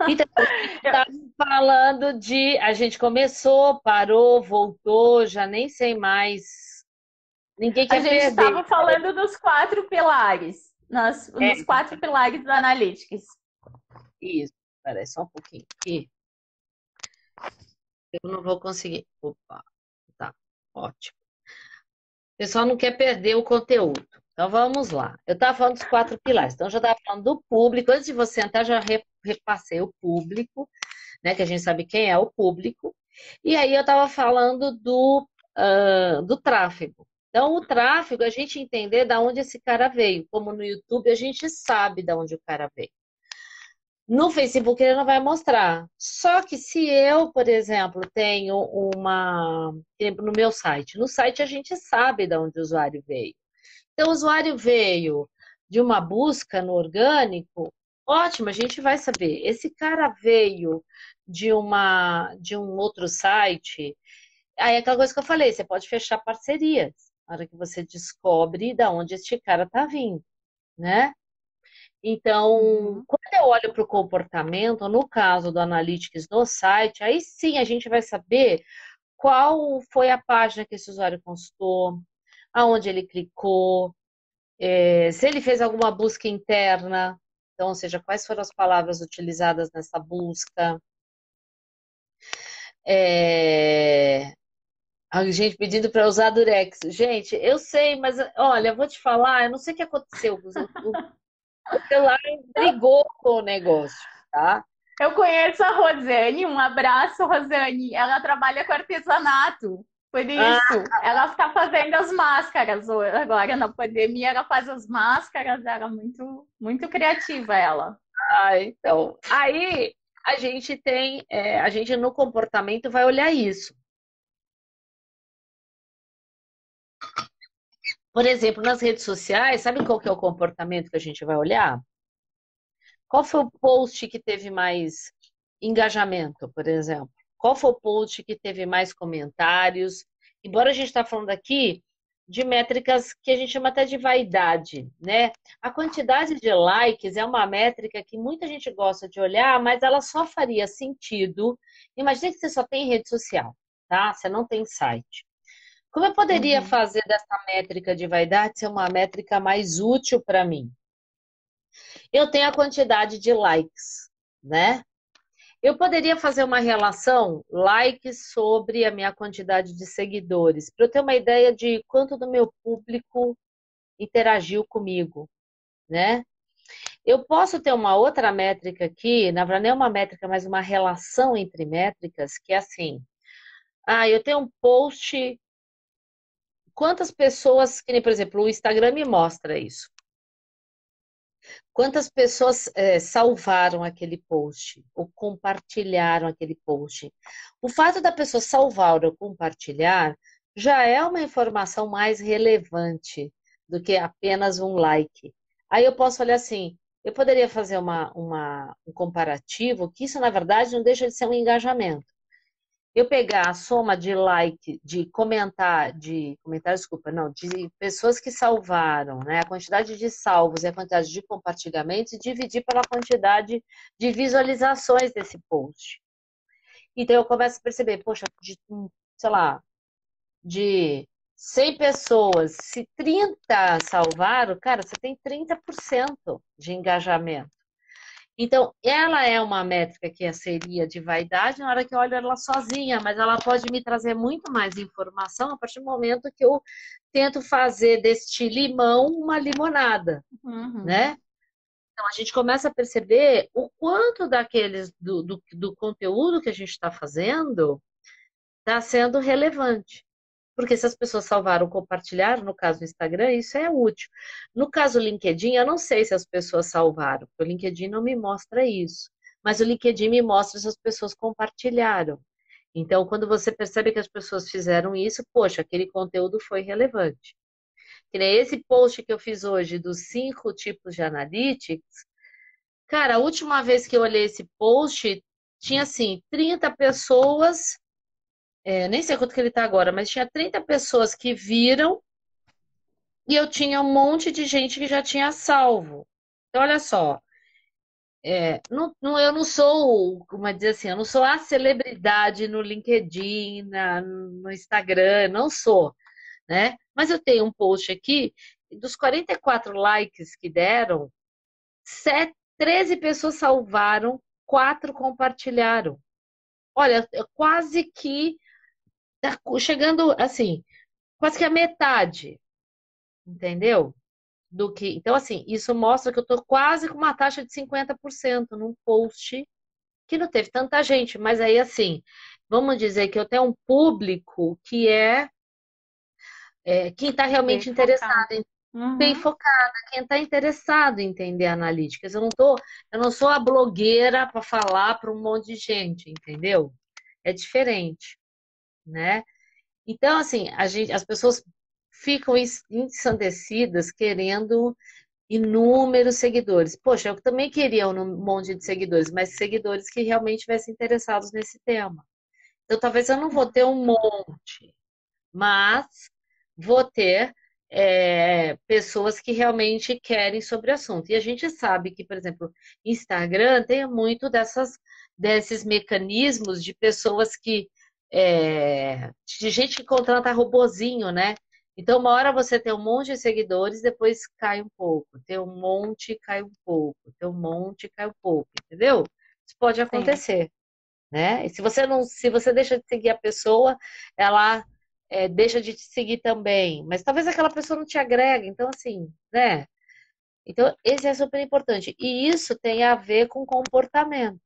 Então, a gente está falando de. A gente começou, parou, voltou, já nem sei mais. Ninguém A quer gente perder. estava falando dos quatro pilares, É, nos quatro pilares do Analytics. isso. Espera aí, só um pouquinho aqui. Eu não vou conseguir. Opa, tá. Ótimo. O pessoal não quer perder o conteúdo. Então vamos lá. Eu estava falando dos quatro pilares. Então, eu já estava falando do público. Antes de você entrar, já repassei o público, né? Que a gente sabe quem é o público. E aí eu estava falando do tráfego. Então, o tráfego, a gente entender de onde esse cara veio. Como no YouTube, a gente sabe de onde o cara veio. No Facebook ele não vai mostrar. Só que se eu, por exemplo, tenho uma, por exemplo, no meu site, no site a gente sabe de onde o usuário veio. Então, o usuário veio de uma busca no orgânico, ótimo, a gente vai saber. Esse cara veio de um outro site. Aí é aquela coisa que eu falei, você pode fechar parcerias na hora que você descobre de onde este cara está vindo, né? Então, Uhum. quando eu olho para o comportamento, no caso do Analytics no site, aí sim a gente vai saber qual foi a página que esse usuário consultou, aonde ele clicou, se ele fez alguma busca interna, então, ou seja, quais foram as palavras utilizadas nessa busca. É, a gente pedindo para usar Durex. Gente, eu sei, mas olha, eu vou te falar, eu não sei o que aconteceu. O celular brigou com o negócio, tá? Eu conheço a Rosane, um abraço, Rosane. Ela trabalha com artesanato. Por Ah, isso, ela está fazendo as máscaras agora na pandemia. Ela faz as máscaras, ela é muito criativa, ela. então. Aí a gente tem, a gente no comportamento vai olhar isso. Por exemplo, nas redes sociais, sabe qual que é o comportamento que a gente vai olhar? Qual foi o post que teve mais engajamento, por exemplo? Qual foi o post que teve mais comentários? Embora a gente está falando aqui de métricas que a gente chama até de vaidade, né? A quantidade de likes é uma métrica que muita gente gosta de olhar, mas ela só faria sentido. Imagina que você só tem rede social, tá? Você não tem site. Como eu poderia Uhum. fazer dessa métrica de vaidade ser uma métrica mais útil para mim? Eu tenho a quantidade de likes, né? Eu poderia fazer uma relação likes sobre a minha quantidade de seguidores, para eu ter uma ideia de quanto do meu público interagiu comigo, né? Eu posso ter uma outra métrica aqui, na verdade não é uma métrica, mas uma relação entre métricas, que é assim, eu tenho um post, quantas pessoas, que nem, por exemplo, o Instagram me mostra isso. Quantas pessoas salvaram aquele post ou compartilharam aquele post? O fato da pessoa salvar ou compartilhar já é uma informação mais relevante do que apenas um like. Aí eu posso olhar assim, eu poderia fazer um comparativo, que isso na verdade não deixa de ser um engajamento. Eu pegar a soma de like, de comentar, desculpa, não, de pessoas que salvaram, né, a quantidade de salvos e a quantidade de compartilhamentos e dividir pela quantidade de visualizações desse post. Então eu começo a perceber, poxa, sei lá, de 100 pessoas, se 30 salvaram, cara, você tem 30% de engajamento. Então, ela é uma métrica que seria de vaidade na hora que eu olho ela sozinha, mas ela pode me trazer muito mais informação a partir do momento que eu tento fazer deste limão uma limonada, Uhum. né? Então, a gente começa a perceber o quanto do conteúdo que a gente está fazendo está sendo relevante. Porque se as pessoas salvaram, compartilharam, no caso do Instagram, isso é útil. No caso do LinkedIn, eu não sei se as pessoas salvaram, porque o LinkedIn não me mostra isso. Mas o LinkedIn me mostra se as pessoas compartilharam. Então, quando você percebe que as pessoas fizeram isso, poxa, aquele conteúdo foi relevante. Que nem esse post que eu fiz hoje dos 5 tipos de analytics. Cara, a última vez que eu olhei esse post, tinha assim, 30 pessoas, nem sei quanto que ele está agora, mas tinha 30 pessoas que viram. E eu tinha um monte de gente que já tinha salvo. Então, olha só, Eu não sou, como é dizer assim, eu não sou a celebridade no LinkedIn, no Instagram, não sou, né? Mas eu tenho um post aqui, dos 44 likes que deram, 13 pessoas salvaram, 4 compartilharam. Olha, quase que tá chegando assim, quase que a metade, entendeu? Do que. Então, assim, isso mostra que eu tô quase com uma taxa de 50% num post que não teve tanta gente, mas aí assim, vamos dizer que eu tenho um público que quem está Bem realmente interessado, focado. bem Uhum. focada, quem está interessado em entender analíticas. Eu não sou a blogueira para falar para um monte de gente, entendeu? É diferente, né? Então, assim, as pessoas ficam ensandecidas querendo inúmeros seguidores. Poxa, eu também queria um monte de seguidores, mas seguidores que realmente estivessem interessados nesse tema. Então, talvez eu não vou ter um monte, mas vou ter pessoas que realmente querem sobre o assunto. E a gente sabe que, por exemplo, Instagram tem muito desses mecanismos de pessoas de gente que contrata robozinho, né? Então, uma hora você tem um monte de seguidores, depois cai um pouco. Tem um monte, cai um pouco. Tem um monte, cai um pouco, entendeu? Isso pode Sim. acontecer, né? E se você deixa de seguir a pessoa, ela deixa de te seguir também. Mas talvez aquela pessoa não te agregue. Então, assim, né? Então, esse é super importante. E isso tem a ver com comportamento,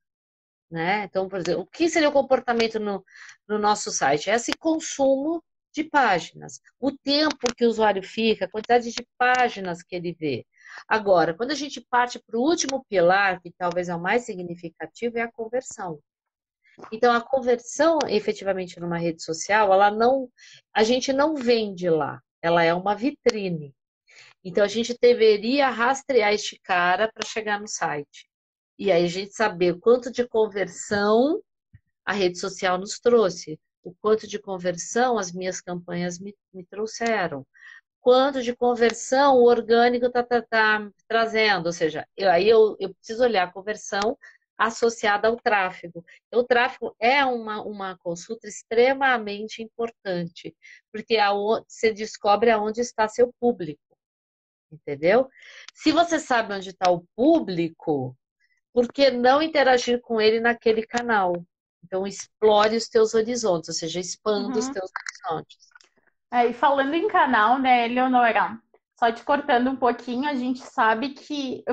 né? Então, por exemplo, o que seria o comportamento no nosso site? É esse consumo de páginas, o tempo que o usuário fica, a quantidade de páginas que ele vê. Agora, quando a gente parte para o último pilar, que talvez é o mais significativo, é a conversão. Então, a conversão, efetivamente, numa rede social, a gente não vende lá, ela é uma vitrine. Então, a gente deveria rastrear este cara para chegar no site. E aí a gente saber o quanto de conversão a rede social nos trouxe, o quanto de conversão as minhas campanhas me trouxeram, quanto de conversão o orgânico está trazendo, ou seja, eu preciso olhar a conversão associada ao tráfego. Então, o tráfego é uma consulta extremamente importante, porque você descobre aonde está seu público, entendeu? Se você sabe onde está o público, por que não interagir com ele naquele canal? Então, explore os teus horizontes, ou seja, expanda os Uhum. teus horizontes. E falando em canal, né, Eleonora? Só te cortando um pouquinho, a gente sabe que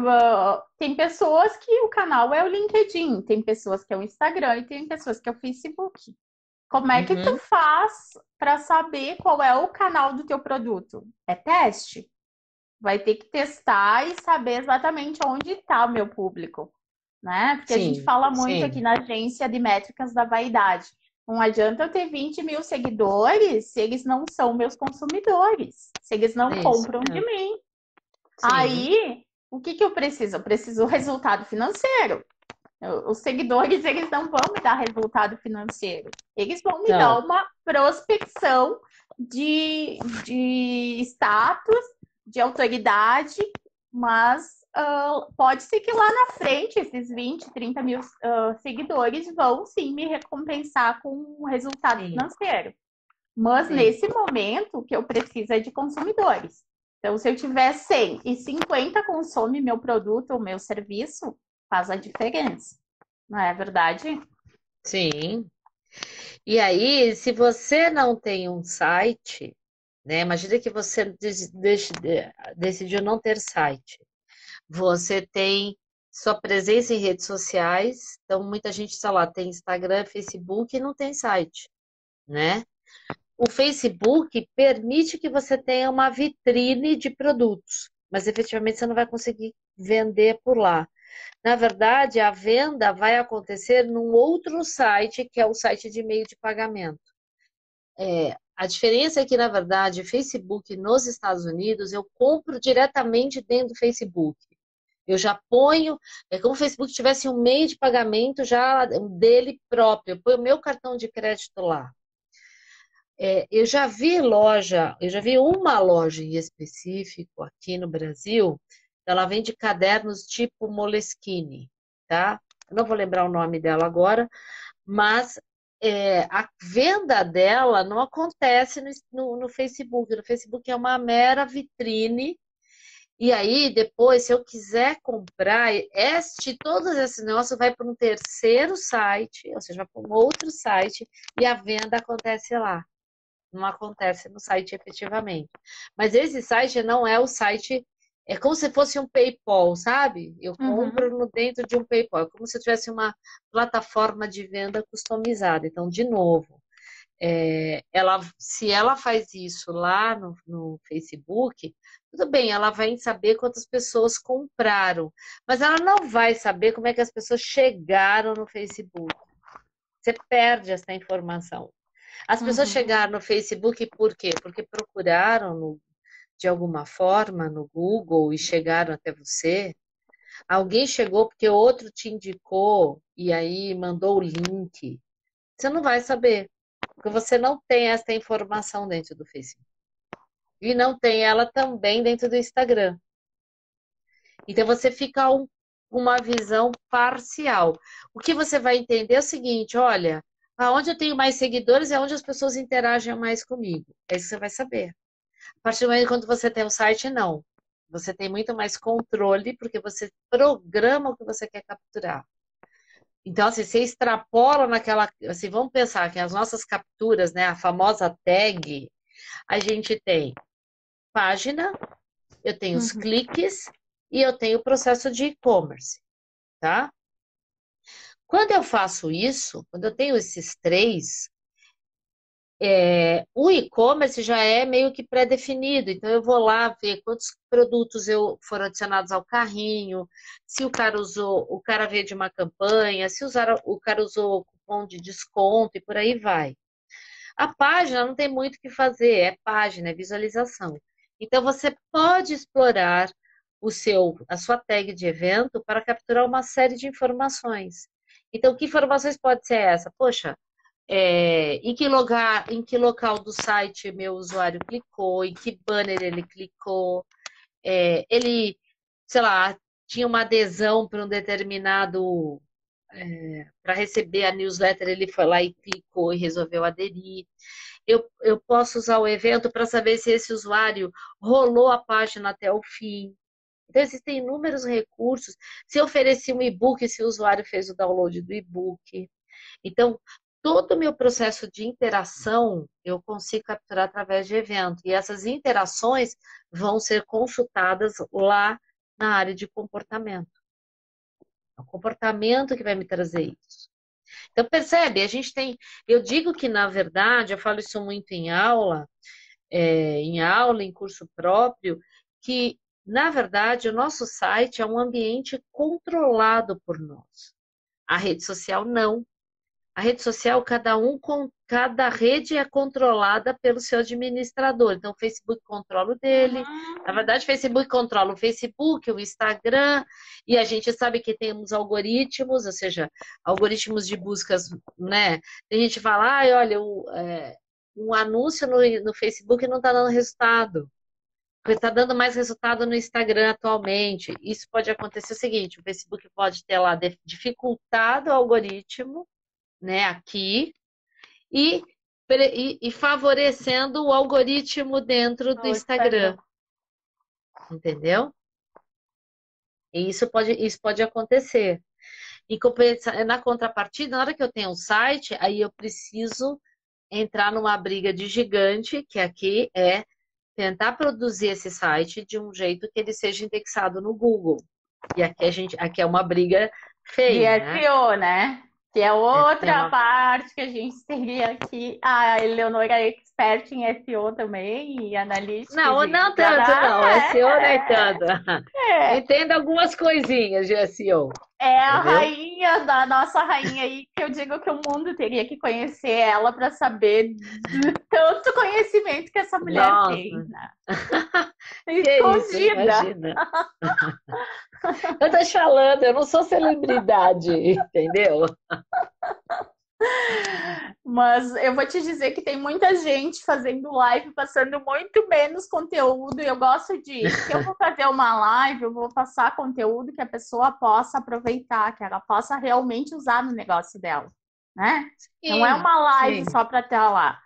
tem pessoas que o canal é o LinkedIn, tem pessoas que é o Instagram e tem pessoas que é o Facebook. Como é que tu Uhum, faz para saber qual é o canal do teu produto? É teste? Vai ter que testar e saber exatamente onde está o meu público, né? Porque a gente sim, fala muito aqui sim, na agência de métricas da vaidade. Não adianta eu ter 20 mil seguidores se eles não são meus consumidores, se eles não é isso compram de mesmo. mim. Sim, Aí, o que que eu preciso? Eu preciso resultado financeiro. Os seguidores, eles não vão me dar resultado financeiro. Eles vão me dar não, uma prospecção de status, de autoridade, mas pode ser que lá na frente esses 20, 30 mil seguidores vão sim me recompensar com um resultado sim, financeiro. Mas sim, nesse momento, o que eu preciso é de consumidores. Então, se eu tiver 100 e 50 consome meu produto ou meu serviço, faz a diferença. Não é verdade? sim. E aí, se você não tem um site, né? Imagina que você decidiu não ter site. Você tem sua presença em redes sociais, então muita gente, sei lá, tem Instagram, Facebook e não tem site, né? O Facebook permite que você tenha uma vitrine de produtos, mas efetivamente você não vai conseguir vender por lá. Na verdade, a venda vai acontecer num outro site, que é o site de meio de pagamento. A diferença é que, na verdade, Facebook nos Estados Unidos, eu compro diretamente dentro do Facebook. Eu já ponho, é como se o Facebook tivesse um meio de pagamento já dele próprio. Eu ponho o meu cartão de crédito lá. Eu já vi uma loja em específico aqui no Brasil, ela vende cadernos tipo Moleskine. tá? Eu não vou lembrar o nome dela agora, mas a venda dela não acontece no Facebook. No Facebook é uma mera vitrine. E aí, depois, se eu quiser comprar, todos esses negócios vai para um terceiro site, ou seja, vai para um outro site, e a venda acontece lá. Não acontece no site efetivamente. Mas esse site não é o site, é como se fosse um PayPal, sabe? Eu Uhum. compro dentro de um PayPal, é como se eu tivesse uma plataforma de venda customizada. Então, de novo, se ela faz isso lá no Facebook, tudo bem, ela vai saber quantas pessoas compraram, mas ela não vai saber como é que as pessoas chegaram no Facebook. Você perde essa informação. As pessoas Uhum. chegaram no Facebook por quê? Porque procuraram de alguma forma no Google e chegaram até você. Alguém chegou porque outro te indicou e aí mandou o link. Você não vai saber, porque você não tem essa informação dentro do Facebook. E não tem ela também dentro do Instagram. Então você fica com uma visão parcial. O que você vai entender é o seguinte: olha, aonde eu tenho mais seguidores é onde as pessoas interagem mais comigo. É isso que você vai saber. A partir do momento quando você tem o site, não. Você tem muito mais controle, porque você programa o que você quer capturar. Então, assim, você extrapola naquela. Assim, vamos pensar que as nossas capturas, né, a famosa tag, a gente tem página, eu tenho os Uhum. cliques e eu tenho o processo de e-commerce, tá? Quando eu faço isso, quando eu tenho esses três, o e-commerce já é meio que pré-definido. Então, eu vou lá ver quantos produtos foram adicionados ao carrinho, se o cara veio de uma campanha, se o cara usou cupom de desconto e por aí vai. A página não tem muito o que fazer, é página, é visualização. Então, você pode explorar a sua tag de evento para capturar uma série de informações. Então, que informações pode ser essa? Poxa, em que local do site meu usuário clicou, em que banner ele clicou, ele, sei lá, tinha uma adesão para um determinado, para receber a newsletter, ele foi lá e clicou e resolveu aderir. Eu posso usar o evento para saber se esse usuário rolou a página até o fim. Então, existem inúmeros recursos. Se eu ofereci um e-book, se o usuário fez o download do e-book. Então, todo o meu processo de interação eu consigo capturar através de evento. E essas interações vão ser consultadas lá na área de comportamento. É o comportamento que vai me trazer isso. Então, percebe, eu digo que, na verdade, eu falo isso muito em aula, em curso próprio, que, na verdade, o nosso site é um ambiente controlado por nós. A rede social não. A rede social, cada rede é controlada pelo seu administrador. Então, o Facebook controla o dele. Na Uhum. verdade, o Facebook controla o Facebook, o Instagram, e a gente sabe que temos algoritmos, ou seja, algoritmos de buscas, né? Tem gente que fala, olha, um anúncio no Facebook não está dando resultado. Está dando mais resultado no Instagram atualmente. Isso pode acontecer o seguinte: o Facebook pode ter lá dificultado o algoritmo, né, aqui, e, e favorecendo o algoritmo dentro do No Instagram. Instagram, entendeu? E isso pode acontecer. Na contrapartida, na hora que eu tenho um site, aí eu preciso entrar numa briga de gigante, que aqui é tentar produzir esse site de um jeito que ele seja indexado no Google. E aqui é uma briga De feia, né? SEO, né? Que é É outra uma parte que a gente teria aqui. A Eleonora é expert em SEO também, e analytics Não, e não tanto, não. SEO nem tanto. Eu é, entendo algumas coisinhas de SEO, é a entendeu? rainha da nossa rainha aí, que eu digo que o mundo teria que conhecer ela para saber do tanto conhecimento que essa mulher tem, Nossa, né? que isso, Escondida. imagina. Eu tô te falando, eu não sou celebridade, entendeu? Mas eu vou te dizer que tem muita gente fazendo live, passando muito menos conteúdo. E eu gosto se eu vou fazer uma live, eu vou passar conteúdo que a pessoa possa aproveitar, que ela possa realmente usar no negócio dela, né? Não é Sim, uma live sim. só para estar lá.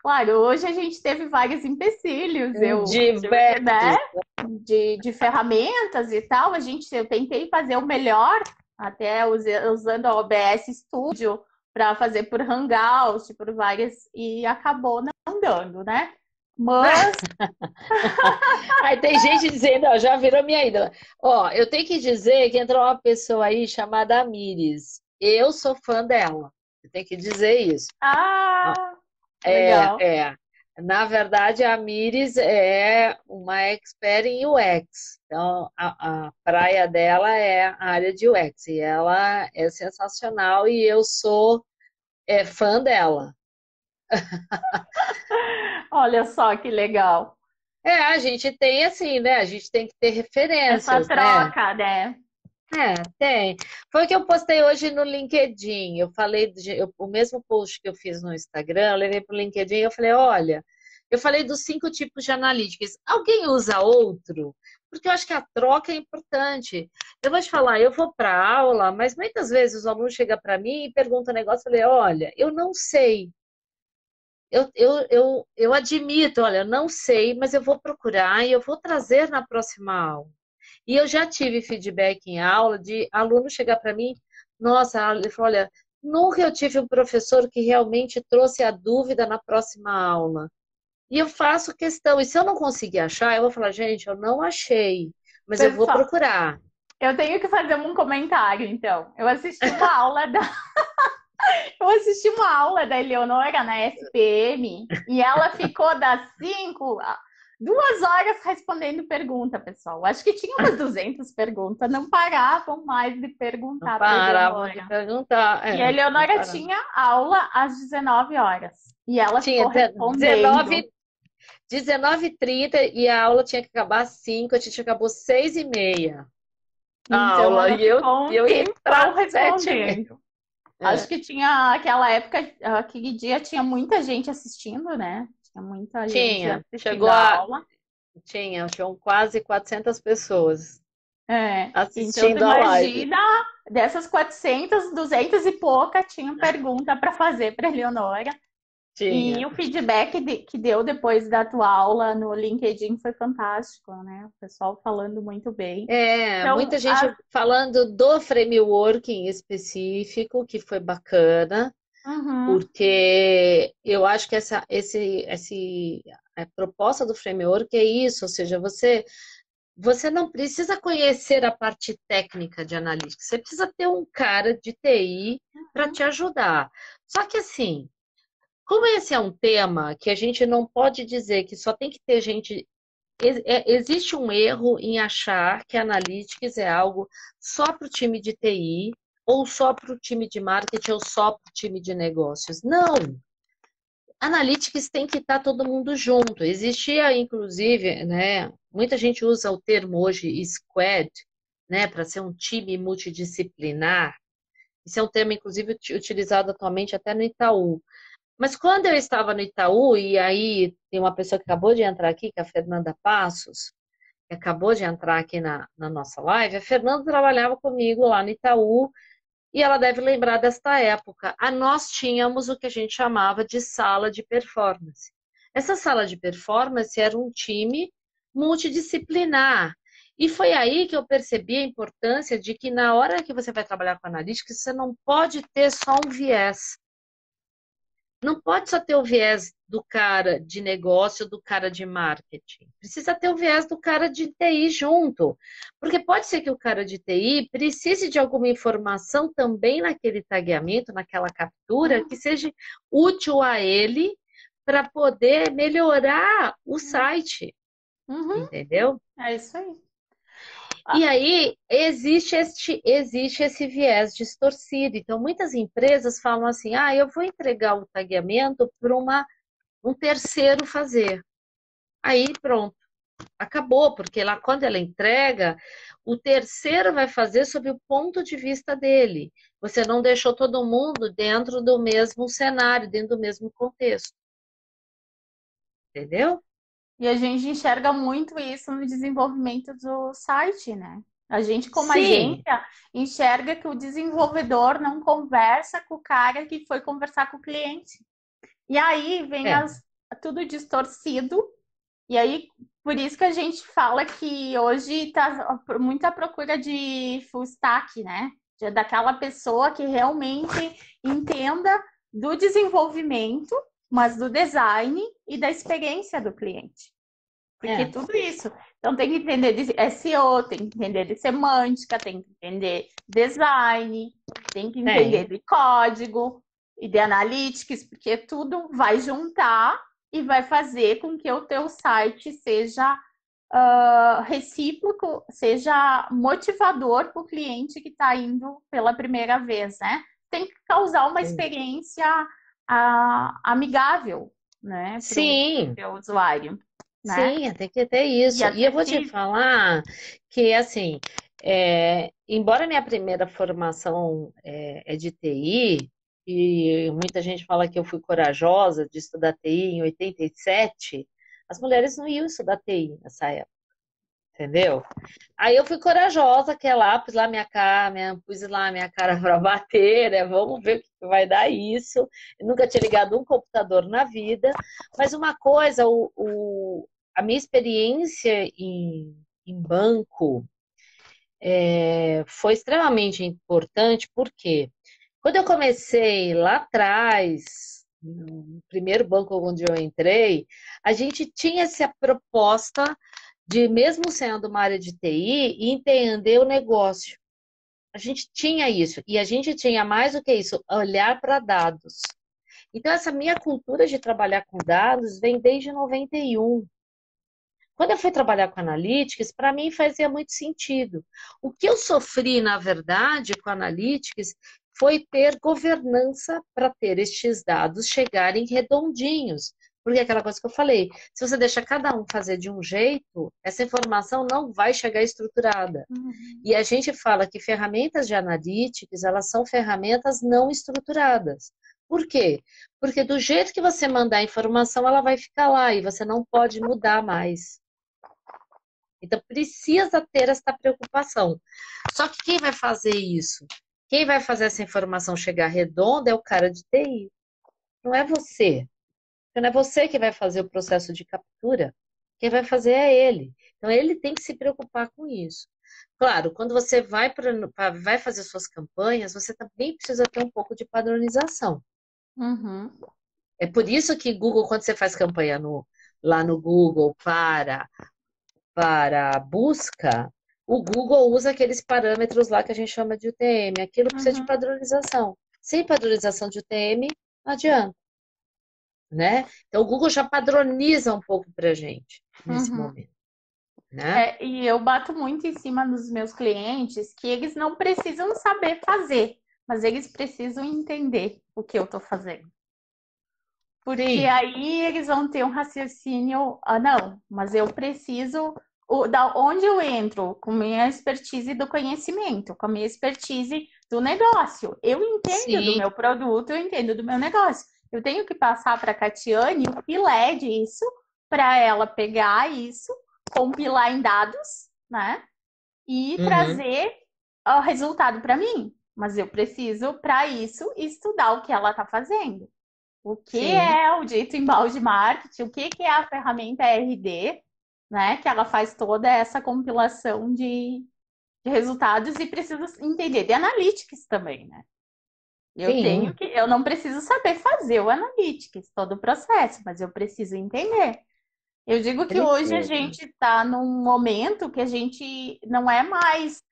Claro, hoje a gente teve vários empecilhos, eu tive que, né, Diversos. de ferramentas e tal. Eu tentei fazer o melhor, até usando a OBS Studio para fazer por Hangout, por várias, e acabou não dando, né? Mas, Aí tem gente dizendo, ó, já virou minha ídola. Ó, eu tenho que dizer que entrou uma pessoa aí chamada Amires. Eu sou fã dela. Eu tenho que dizer isso. ah, legal. É, é. Na verdade, a Mires é uma expert em UX. Então, a praia dela é a área de UX. E ela é sensacional e eu sou fã dela. Olha só que legal. A gente tem assim, né? A gente tem que ter Essa referências, né? troca, né? Tem. Foi o que eu postei hoje no LinkedIn. Eu falei, o mesmo post que eu fiz no Instagram, eu levei para o LinkedIn e eu falei, olha, eu falei dos 5 tipos de analytics. Alguém usa outro? Porque eu acho que a troca é importante. Eu vou te falar, eu vou para a aula, mas muitas vezes o aluno chega para mim e pergunta um negócio, eu falei, olha, eu não sei. Eu admito, olha, eu não sei, mas eu vou procurar e eu vou trazer na próxima aula. E eu já tive feedback em aula de aluno chegar para mim, nossa, ele falou, olha, nunca eu tive um professor que realmente trouxe a dúvida na próxima aula. E eu faço questão, e se eu não conseguir achar, eu vou falar, gente, eu não achei, mas eu vou Pessoal, procurar. eu tenho que fazer um comentário, então. Eu assisti uma aula da Eleonora na SPM e ela ficou das 5 a 2 horas respondendo pergunta, pessoal. Acho que tinha umas 200 perguntas, não paravam mais de Não perguntar para a paravam de Eleonora. perguntar, E a não Eleonora paravam. tinha aula às 19 horas e ela Tinha ficou respondendo. 19h30 e a aula tinha que acabar às 5, a gente acabou 6h30 a Então aula ela e eu, ficou e um eu ia entrar tempão às 7h30. respondendo. Acho É. que tinha aquela época, aquele dia tinha muita gente assistindo, né? Tinha muita gente Tinha, assistindo a aula. tinham quase 400 pessoas É, então tu assistindo a live. imagina, dessas 400, 200 e pouca tinham pergunta para fazer para Eleonora. E Tinha. o feedback que deu depois da tua aula no LinkedIn foi fantástico, né? O pessoal falando muito bem. Muita Então, gente falando do framework em específico, que foi bacana, uhum, porque eu acho que a proposta do framework é isso, ou seja, você não precisa conhecer a parte técnica de analítica, você precisa ter um cara de TI para uhum, te ajudar. Só que assim, como esse é um tema que a gente não pode dizer que só tem que ter gente. Existe um erro em achar que Analytics é algo só para o time de TI, ou só para o time de marketing, ou só para o time de negócios. Não! Analytics tem que estar todo mundo junto. Existia, inclusive, né? Muita gente usa o termo hoje squad, né, para ser um time multidisciplinar. Esse é um termo, inclusive, utilizado atualmente até no Itaú. Mas quando eu estava no Itaú, e aí tem uma pessoa que acabou de entrar aqui, que é a Fernanda Passos, que acabou de entrar aqui na nossa live, a Fernanda trabalhava comigo lá no Itaú, e ela deve lembrar desta época. Nós tínhamos o que a gente chamava de sala de performance. Essa sala de performance era um time multidisciplinar. E foi aí que eu percebi a importância de que na hora que você vai trabalhar com analítica, você não pode ter só um viés. Não pode só ter o viés do cara de negócio, do cara de marketing. Precisa ter o viés do cara de TI junto. Porque pode ser que o cara de TI precise de alguma informação também naquele tagueamento, naquela captura, que uhum, seja útil a ele para poder melhorar o site, uhum, entendeu? é isso aí. E Ah, aí existe esse viés distorcido. Então, muitas empresas falam assim: eu vou entregar o tagueamento para um terceiro fazer. Aí pronto. Acabou, porque lá quando ela entrega, o terceiro vai fazer sob o ponto de vista dele. Você não deixou todo mundo dentro do mesmo cenário, dentro do mesmo contexto, entendeu? E a gente enxerga muito isso no desenvolvimento do site, né? A gente, como Sim, agência, enxerga que o desenvolvedor não conversa com o cara que foi conversar com o cliente. E aí vem é, tudo distorcido. E aí, por isso que a gente fala que hoje está muita procura de full stack, né? Daquela pessoa que realmente entenda do desenvolvimento, mas do design e da experiência do cliente. Porque é, tudo isso. Então tem que entender de SEO, tem que entender de semântica, tem que entender design, tem que entender tem. de código e de analytics, porque tudo vai juntar e vai fazer com que o teu site seja recíproco, seja motivador para o cliente que está indo pela primeira vez, né? Tem que causar uma experiência amigável, né, para o Sim, teu usuário, né? sim, tem que ter E isso. E eu vou te acessível. falar que, assim, embora minha primeira formação é de TI, e muita gente fala que eu fui corajosa de estudar TI em 87, as mulheres não iam estudar TI nessa época, entendeu? Aí eu fui corajosa, que é lá, pus lá minha cara, pus lá minha cara para bater, né? Vamos ver o que vai dar isso. Eu nunca tinha ligado um computador na vida, mas uma coisa, a minha experiência em banco foi extremamente importante, porque quando eu comecei lá atrás, no primeiro banco onde eu entrei, a gente tinha essa proposta de, mesmo sendo uma área de TI, entender o negócio. A gente tinha isso, e a gente tinha mais do que isso, olhar para dados. Então, essa minha cultura de trabalhar com dados vem desde 91. Quando eu fui trabalhar com Analytics, para mim fazia muito sentido. O que eu sofri, na verdade, com Analytics foi ter governança para ter estes dados chegarem redondinhos. Porque é aquela coisa que eu falei, se você deixa cada um fazer de um jeito, essa informação não vai chegar estruturada. Uhum. E a gente fala que ferramentas de analytics, elas são ferramentas não estruturadas. Por quê? Porque do jeito que você mandar a informação, ela vai ficar lá e você não pode mudar mais. Então, precisa ter essa preocupação. Só que quem vai fazer isso? Quem vai fazer essa informação chegar redonda é o cara de TI. Não é você. Não é você que vai fazer o processo de captura. Quem vai fazer é ele. Então, ele tem que se preocupar com isso. Claro, quando você vai fazer suas campanhas, você também precisa ter um pouco de padronização. Uhum. É por isso que Google, quando você faz campanha lá no Google para busca, o Google usa aqueles parâmetros lá que a gente chama de UTM. Aquilo precisa de Uhum. padronização. Sem padronização de UTM, não adianta, né? Então, o Google já padroniza um pouco para a gente nesse Uhum. momento, né? E eu bato muito em cima dos meus clientes que eles não precisam saber fazer, mas eles precisam entender o que eu estou fazendo. Porque Sim, aí eles vão ter um raciocínio, não, mas eu preciso, da onde eu entro com minha expertise do conhecimento, com a minha expertise do negócio. Eu entendo do sim, meu produto, eu entendo do meu negócio. Eu tenho que passar para a Catiane o filé disso, para ela pegar isso, compilar em dados, né? E uhum, trazer o resultado para mim. Mas eu preciso, para isso, estudar o que ela está fazendo. O que sim, é o dito embalde marketing? O que é a ferramenta RD, né? Que ela faz toda essa compilação de resultados e precisa entender de analytics também, né? sim, Eu não preciso saber fazer o analytics, todo o processo, mas eu preciso entender. Eu digo que hoje a precisa. gente está num momento que a gente não é mais.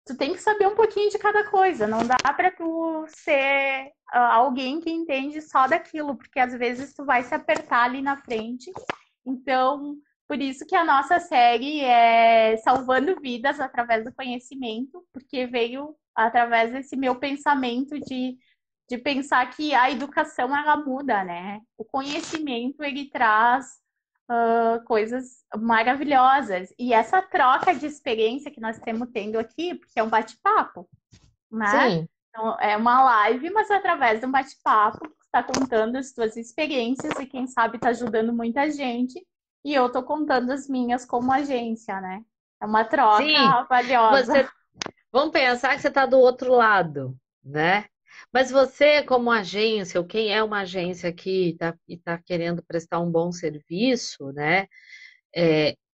Tu tem que saber um pouquinho de cada coisa. Não dá para tu ser alguém que entende só daquilo, porque às vezes tu vai se apertar ali na frente. Então, por isso que a nossa série é Salvando Vidas através do conhecimento, porque veio através desse meu pensamento de pensar que a educação ela muda, né? O conhecimento ele traz coisas maravilhosas. E essa troca de experiência que nós estamos tendo aqui, porque é um bate-papo, né? Sim, Então, é uma live, mas através de um bate-papo, que está contando as suas experiências e quem sabe está ajudando muita gente. E eu estou contando as minhas como agência, né? É uma sim. troca valiosa. Você, vamos pensar que você está do outro lado, né? Mas você, como agência, ou quem é uma agência aqui e tá querendo prestar um bom serviço, né?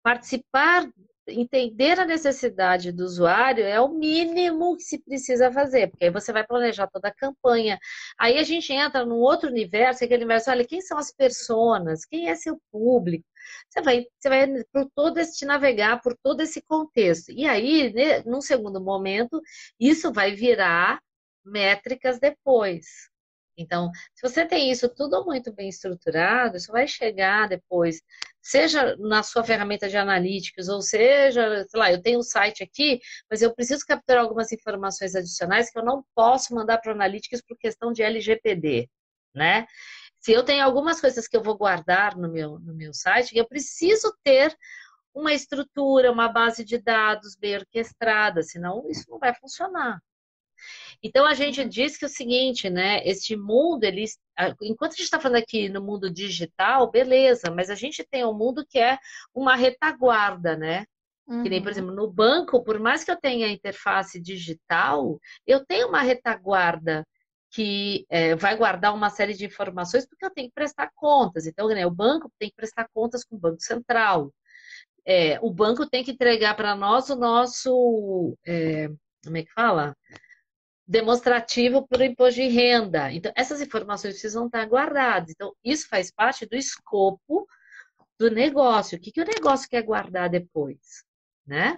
Participar, entender a necessidade do usuário é o mínimo que se precisa fazer, porque aí você vai planejar toda a campanha. Aí a gente entra num outro universo, aquele universo, olha, quem são as pessoas, quem é seu público? Você vai por todo esse navegar por todo esse contexto. E aí, né, num segundo momento, isso vai virar métricas depois. Então, se você tem isso tudo muito bem estruturado, isso vai chegar depois, seja na sua ferramenta de analytics, ou seja, sei lá, eu tenho um site aqui, mas eu preciso capturar algumas informações adicionais que eu não posso mandar para o analytics por questão de LGPD, né? Se eu tenho algumas coisas que eu vou guardar no meu site, eu preciso ter uma estrutura, uma base de dados bem orquestrada, senão isso não vai funcionar. Então a gente diz que é o seguinte, né? Este mundo, enquanto a gente está falando aqui no mundo digital, beleza, mas a gente tem um mundo que é uma retaguarda, né? Que nem, por Uhum. exemplo, no banco, por mais que eu tenha interface digital, eu tenho uma retaguarda que vai guardar uma série de informações porque eu tenho que prestar contas. Então, né, o banco tem que prestar contas com o Banco Central. O banco tem que entregar para nós o nosso, como é que fala? Demonstrativo para o imposto de renda. Então, essas informações precisam estar guardadas. Então, isso faz parte do escopo do negócio. O que o negócio quer guardar depois, né?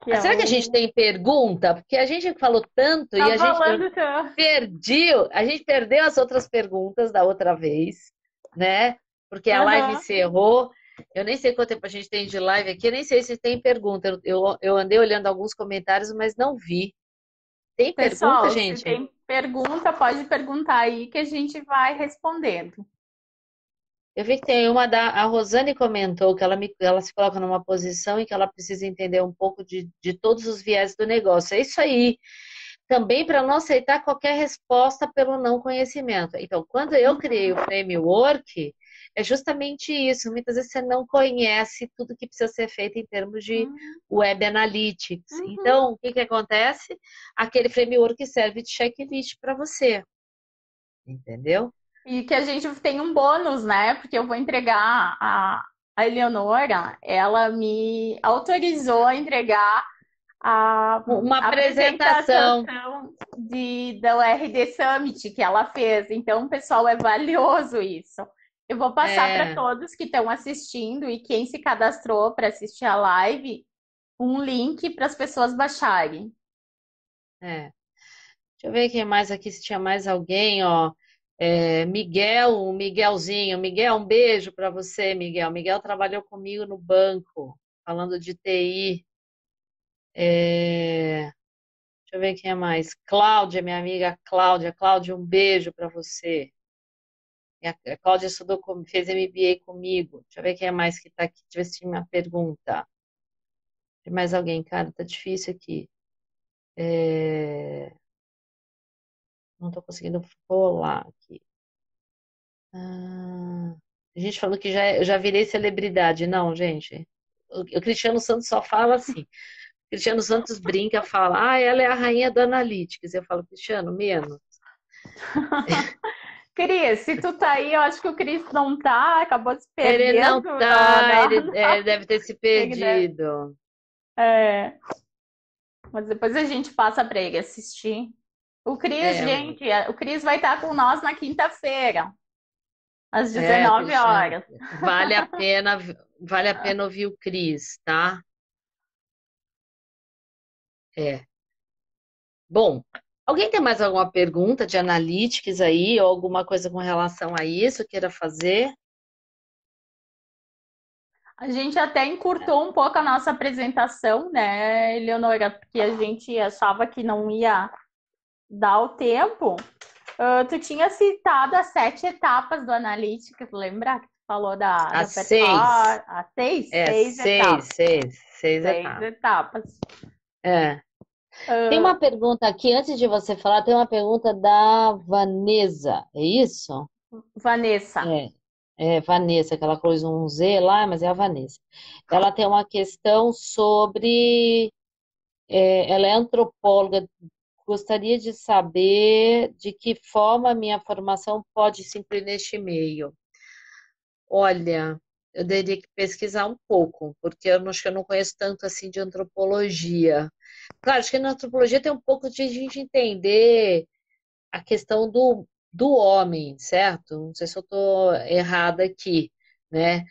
Que é Será que a gente o... tem pergunta? Porque a gente falou tanto e Tá falando que a gente perdeu as outras perguntas da outra vez, né? Porque a live Aham. encerrou. Eu nem sei quanto tempo a gente tem de live aqui, eu nem sei se tem pergunta. Eu andei olhando alguns comentários, mas não vi. Tem pergunta, Pessoal, se gente? tem pergunta, pode perguntar aí que a gente vai respondendo. Eu vi que tem uma a Rosane comentou que ela se coloca numa posição em que ela precisa entender um pouco de todos os viés do negócio. É isso aí. Também para não aceitar qualquer resposta pelo não conhecimento. Então, quando eu criei o framework, é justamente isso. Muitas vezes você não conhece tudo que precisa ser feito em termos de Uhum. web analytics. Uhum. Então, o que acontece? Aquele framework serve de checklist para você, entendeu? E que a gente tem um bônus, né? Porque eu vou entregar a Eleonora, ela me autorizou a entregar a Uma apresentação apresentação. do RD Summit que ela fez. Então, pessoal, é valioso isso. Eu vou passar para É, todos que estão assistindo e quem se cadastrou para assistir a live um link para as pessoas baixarem. é. Deixa eu ver quem mais aqui, se tinha mais alguém, ó. Miguel, o Miguelzinho. Miguel, um beijo para você, Miguel. Miguel trabalhou comigo no banco, falando de TI. Deixa eu ver quem é mais. Cláudia, minha amiga Cláudia. Cláudia, um beijo para você. A Cláudia estudou, fez MBA comigo. Deixa eu ver quem é mais que está aqui. Deixa eu ver se tinha uma pergunta. Tem mais alguém, cara? Tá difícil aqui. Não estou conseguindo rolar aqui. Ah, a gente falou que já virei celebridade. Não, gente. O Cristiano Santos só fala assim. O Cristiano Santos brinca, fala, ela é a rainha do Analytics. Eu falo, Cristiano, menos. Cris, se tu tá aí, eu acho que o Cris não tá, acabou se Ele não perdendo tá, ele deve ter se Ele deve- perdido. é, mas depois a gente passa para ele assistir. O Cris, É, gente, o Cris vai estar com nós na quinta-feira, às o 19 Cristiano. horas. Vale a pena ouvir o Cris, tá? É. Bom, alguém tem mais alguma pergunta de Analytics aí, ou alguma coisa com relação a isso queira fazer? A gente até encurtou um pouco a nossa apresentação, né, Eleonora, porque a gente achava que não ia dar o tempo. Tu tinha citado as 7 etapas do Analytics, lembra? Falou da As seis. performance, as seis, É, seis etapas. seis Seis etapas. etapas. É. Tem Ah, uma pergunta aqui, antes de você falar, tem uma pergunta da Vanessa, é isso? Vanessa. É, Vanessa, que ela pôs um Z lá, mas é a Vanessa. Ela tem uma questão sobre, ela é antropóloga, gostaria de saber de que forma a minha formação pode se incluir neste meio. Olha, eu teria que pesquisar um pouco, porque eu acho que eu não conheço tanto assim de antropologia. Claro, acho que na antropologia tem um pouco de a gente entender a questão do homem, certo? Não sei se eu estou errada aqui, né?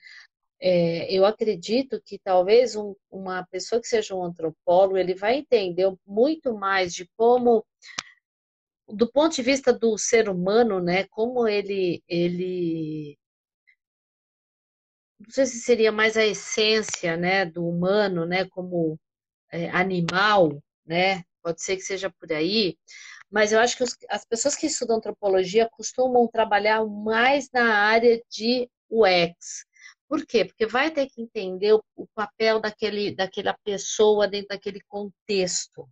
Eu acredito que talvez uma pessoa que seja um antropólogo, ele vai entender muito mais de como, do ponto de vista do ser humano, né? Como ele, não sei se seria mais a essência, né, do humano, né, como animal, né? Pode ser que seja por aí. Mas eu acho que as pessoas que estudam antropologia costumam trabalhar mais na área de UX. Por quê? Porque vai ter que entender o papel daquela pessoa dentro daquele contexto.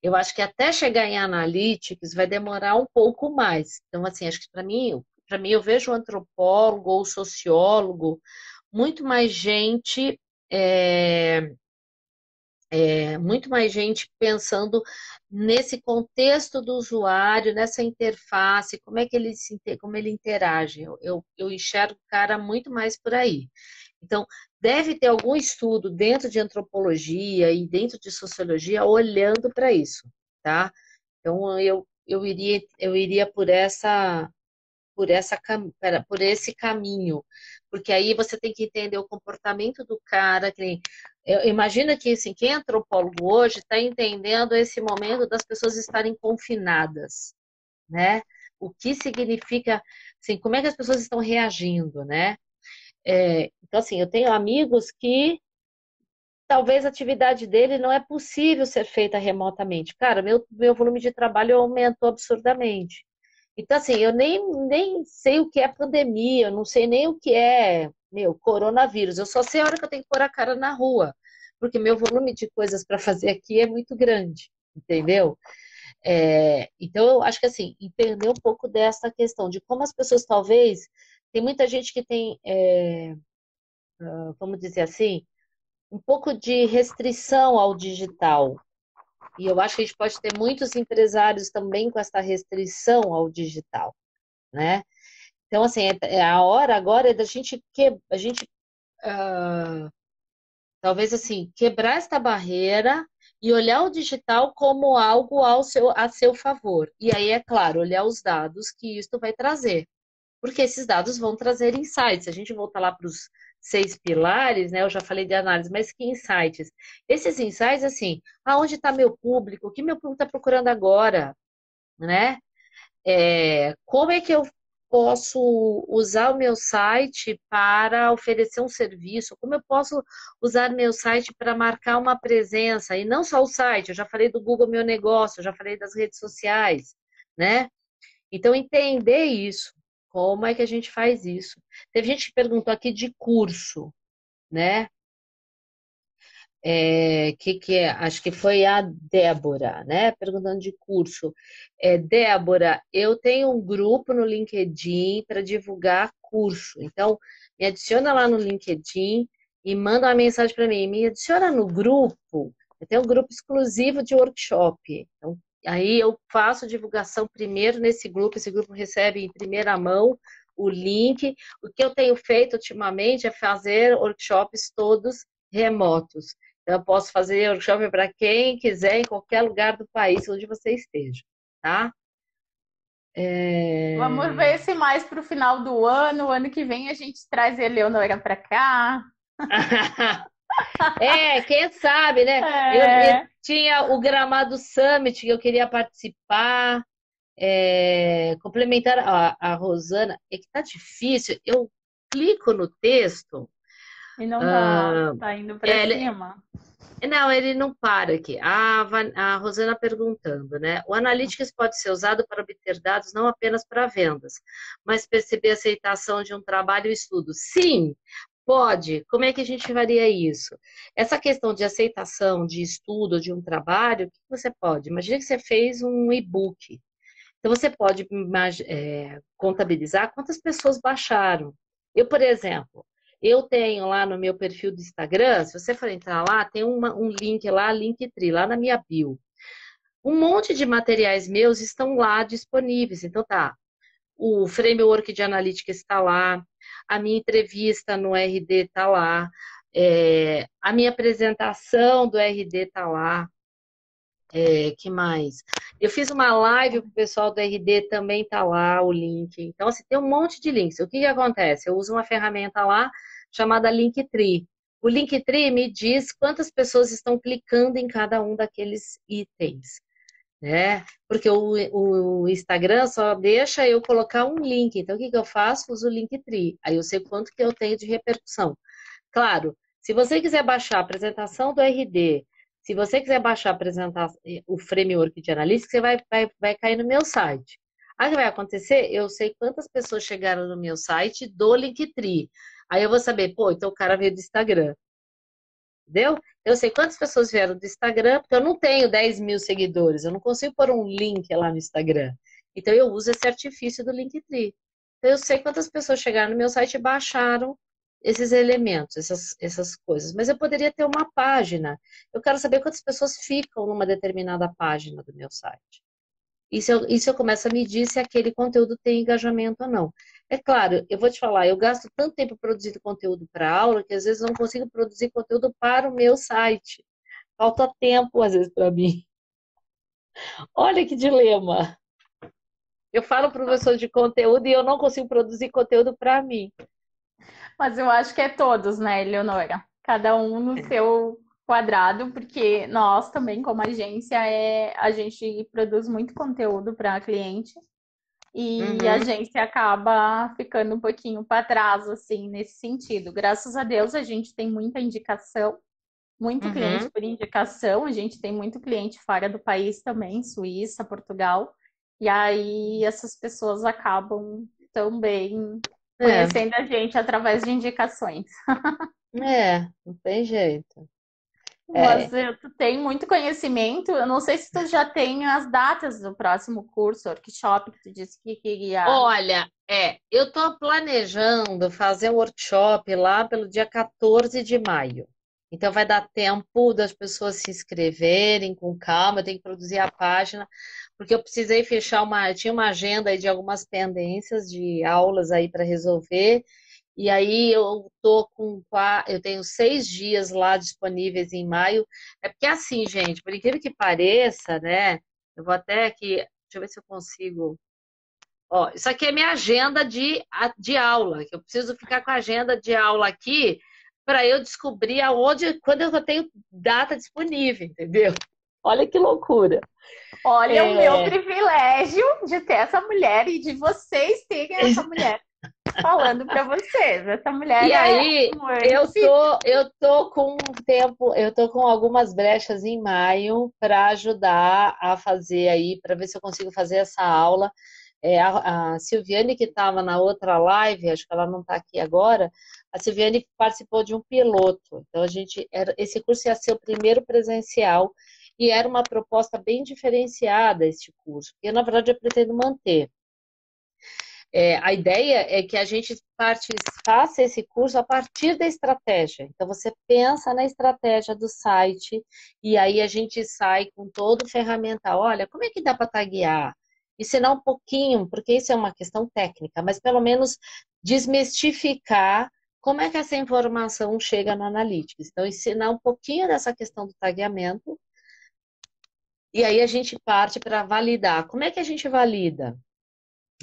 Eu acho que até chegar em analytics vai demorar um pouco mais. Então, assim, acho que para mim eu vejo o antropólogo ou sociólogo muito mais gente é, muito mais gente pensando nesse contexto do usuário, nessa interface, como é que como ele interage. Eu enxergo o cara muito mais por aí. Então, deve ter algum estudo dentro de antropologia e dentro de sociologia olhando para isso, tá? Então, eu iria por esse caminho, porque aí você tem que entender o comportamento do cara. Imagina que assim, quem é antropólogo hoje está entendendo esse momento das pessoas estarem confinadas, né? O que significa, assim, como é que as pessoas estão reagindo, né? Então, assim, eu tenho amigos que talvez a atividade dele não é possível ser feita remotamente. Cara, meu volume de trabalho aumentou absurdamente. Então, assim, eu nem sei o que é pandemia, eu não sei nem o que é, coronavírus. Eu só sei a hora que eu tenho que pôr a cara na rua, porque meu volume de coisas para fazer aqui é muito grande, entendeu? Então, eu acho que, assim, entender um pouco dessa questão de como as pessoas, talvez, tem muita gente que tem, vamos dizer assim, um pouco de restrição ao digital. E eu acho que a gente pode ter muitos empresários também com essa restrição ao digital, né? Então, assim, a hora agora é da gente talvez assim, quebrar esta barreira e olhar o digital como algo a seu favor. E aí, é claro, olhar os dados que isso vai trazer. Porque esses dados vão trazer insights. Se a gente voltar lá para os 6 pilares, né? Eu já falei de análise, mas que insights? Esses insights, assim, aonde está meu público? O que meu público está procurando agora, né? Como é que eu posso usar o meu site para oferecer um serviço? Como eu posso usar meu site para marcar uma presença? E não só o site, eu já falei do Google Meu Negócio, eu já falei das redes sociais, né? Então, entender isso. Como é que a gente faz isso? Teve gente que perguntou aqui de curso, né? Que é? Acho que foi a Débora, né? Perguntando de curso. Débora, eu tenho um grupo no LinkedIn para divulgar curso. Então, me adiciona lá no LinkedIn e manda uma mensagem para mim. Me adiciona no grupo. Eu tenho um grupo exclusivo de workshop. Então, aí eu faço divulgação primeiro nesse grupo. Esse grupo recebe em primeira mão o link. O que eu tenho feito ultimamente é fazer workshops todos remotos. Eu posso fazer workshop para quem quiser, em qualquer lugar do país onde você esteja, tá? Vamos É... ver se mais para o final do ano, o ano que vem, a gente traz a Eleonora para cá. Quem sabe, né? Eu É, tinha o Gramado Summit que eu queria participar, complementar a Rosana. É que tá difícil. Eu clico no texto, E não Ah, tá indo para é, cima. não, ele não para aqui. A Rosana perguntando, né? O Analytics pode ser usado para obter dados não apenas para vendas, mas perceber a aceitação de um trabalho e estudo. Sim, pode. Como é que a gente faria isso? Essa questão de aceitação de estudo de um trabalho, o que você pode? Imagina que você fez um e-book. Então, você pode contabilizar quantas pessoas baixaram. Eu, por exemplo, eu tenho lá no meu perfil do Instagram, se você for entrar lá, tem um link lá, Linktree, lá na minha bio. Um monte de materiais meus estão lá disponíveis. Então, tá, o framework de analítica está lá, a minha entrevista no RD está lá, a minha apresentação do RD está lá. Que mais? Eu fiz uma live com o pessoal do RD, também tá lá o link. Então, assim, tem um monte de links. O que que acontece? Eu uso uma ferramenta lá chamada Linktree. O Linktree me diz quantas pessoas estão clicando em cada um daqueles itens, né? Porque o Instagram só deixa eu colocar um link. Então, o que que eu faço? Uso o Linktree. Aí eu sei quanto que eu tenho de repercussão. Claro, se você quiser baixar a apresentação do RD, se você quiser baixar apresentar o framework de analytics, você vai cair no meu site. Aí o que vai acontecer? Eu sei quantas pessoas chegaram no meu site do Linktree. Aí eu vou saber, pô, então o cara veio do Instagram, entendeu? Eu sei quantas pessoas vieram do Instagram, porque eu não tenho 10 mil seguidores, eu não consigo pôr um link lá no Instagram. Então eu uso esse artifício do Linktree. Então eu sei quantas pessoas chegaram no meu site e baixaram esses elementos, essas coisas. Mas eu poderia ter uma página. Eu quero saber quantas pessoas ficam numa determinada página do meu site. Isso eu começo a medir se aquele conteúdo tem engajamento ou não. É claro, eu vou te falar, eu gasto tanto tempo produzindo conteúdo para aula que às vezes não consigo produzir conteúdo para o meu site. Falta tempo, às vezes, para mim. Olha que dilema. Eu falo professor de conteúdo e eu não consigo produzir conteúdo para mim. Mas eu acho que é todos, né, Eleonora? Cada um no seu quadrado, porque nós também, como agência, a gente produz muito conteúdo para cliente e a Uhum, agência acaba ficando um pouquinho para trás, assim, nesse sentido. Graças a Deus, a gente tem muita indicação, muito cliente uhum. por indicação, a gente tem muito cliente fora do país também, Suíça, Portugal, e aí essas pessoas acabam também É, conhecendo a gente através de indicações. não tem jeito. Mas É, tu tem muito conhecimento. Eu não sei se tu já tem as datas do próximo curso, workshop, que tu disse que queria. olha, eu estou planejando fazer um workshop lá pelo dia 14 de maio. Então vai dar tempo das pessoas se inscreverem com calma, eu tenho que produzir a página, porque eu precisei fechar tinha uma agenda aí de algumas pendências de aulas aí para resolver, e aí eu tenho 6 dias lá disponíveis em maio. É porque assim, gente, por incrível que pareça, né? Eu vou até aqui, deixa eu ver se eu consigo. Ó, isso aqui é minha agenda de aula, que eu preciso ficar com a agenda de aula aqui para eu descobrir quando eu tenho data disponível, entendeu? Olha que loucura. Olha o meu É, privilégio de ter essa mulher e de vocês terem essa mulher falando para vocês. Essa mulher e é aí, muito fit. eu tô com um tempo, eu tô com algumas brechas em maio para ajudar a fazer aí, para ver se eu consigo fazer essa aula. A Silviane, que estava na outra live, acho que ela não está aqui agora, a Silviane participou de um piloto. Então, esse curso ia ser o primeiro presencial e era uma proposta bem diferenciada, este curso, porque, na verdade, eu pretendo manter. A ideia é que a gente faça esse curso a partir da estratégia. Então, você pensa na estratégia do site e aí a gente sai com todo o ferramental. Olha, como é que dá para taguear? Ensinar um pouquinho, porque isso é uma questão técnica, mas pelo menos desmistificar como é que essa informação chega no Analytics. Então, ensinar um pouquinho dessa questão do tagueamento e aí a gente parte para validar. Como é que a gente valida,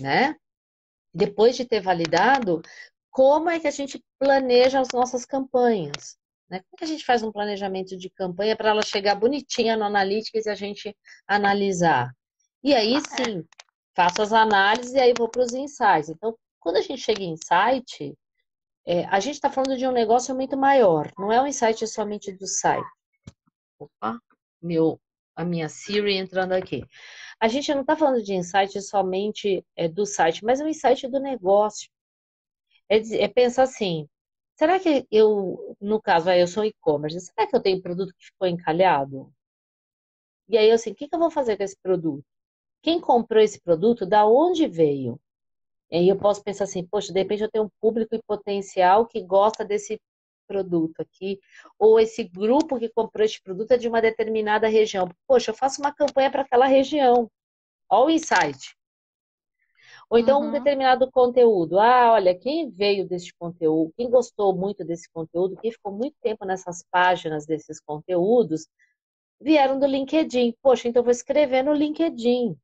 né? Depois de ter validado, como é que a gente planeja as nossas campanhas? Né? Como é que a gente faz um planejamento de campanha para ela chegar bonitinha no Analytics e a gente analisar? E aí sim, faço as análises e aí vou para os insights. Então, quando a gente chega em insight, A gente está falando de um negócio muito maior, não é um insight somente do site. Opa, a minha Siri entrando aqui. A gente não está falando de insight somente do site, mas é um insight do negócio. É pensar assim, será que eu, no caso, eu sou e-commerce, será que eu tenho produto que ficou encalhado? E aí, assim, o que que eu vou fazer com esse produto? Quem comprou esse produto, da onde veio? E aí eu posso pensar assim, poxa, de repente eu tenho um público em potencial que gosta desse produto aqui, ou esse grupo que comprou esse produto é de uma determinada região. Poxa, eu faço uma campanha para aquela região. Olha o insight. Ou então um Uhum. determinado conteúdo. Ah, olha, quem veio desse conteúdo, quem gostou muito desse conteúdo, quem ficou muito tempo nessas páginas desses conteúdos, vieram do LinkedIn. Poxa, então eu vou escrever no LinkedIn.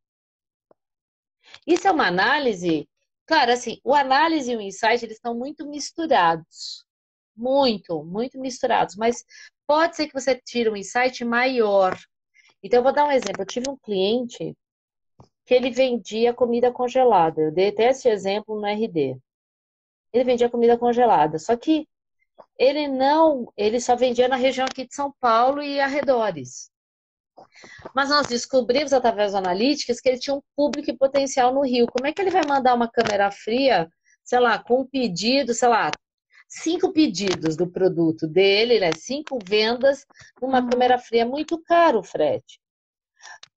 Isso é uma análise. Claro, assim, o análise e o insight, eles estão muito misturados. Muito, muito misturados. Mas pode ser que você tire um insight maior. Então, eu vou dar um exemplo. Eu tive um cliente que ele vendia comida congelada. Eu dei até esse exemplo no RD. Ele vendia comida congelada. Só que ele só vendia na região aqui de São Paulo e arredores. Mas nós descobrimos através do Analytics que ele tinha um público e potencial no Rio. Como é que ele vai mandar uma câmera fria, sei lá, com um pedido, sei lá, 5 pedidos do produto dele, né? 5 vendas numa Uhum. câmera fria? É muito caro o frete.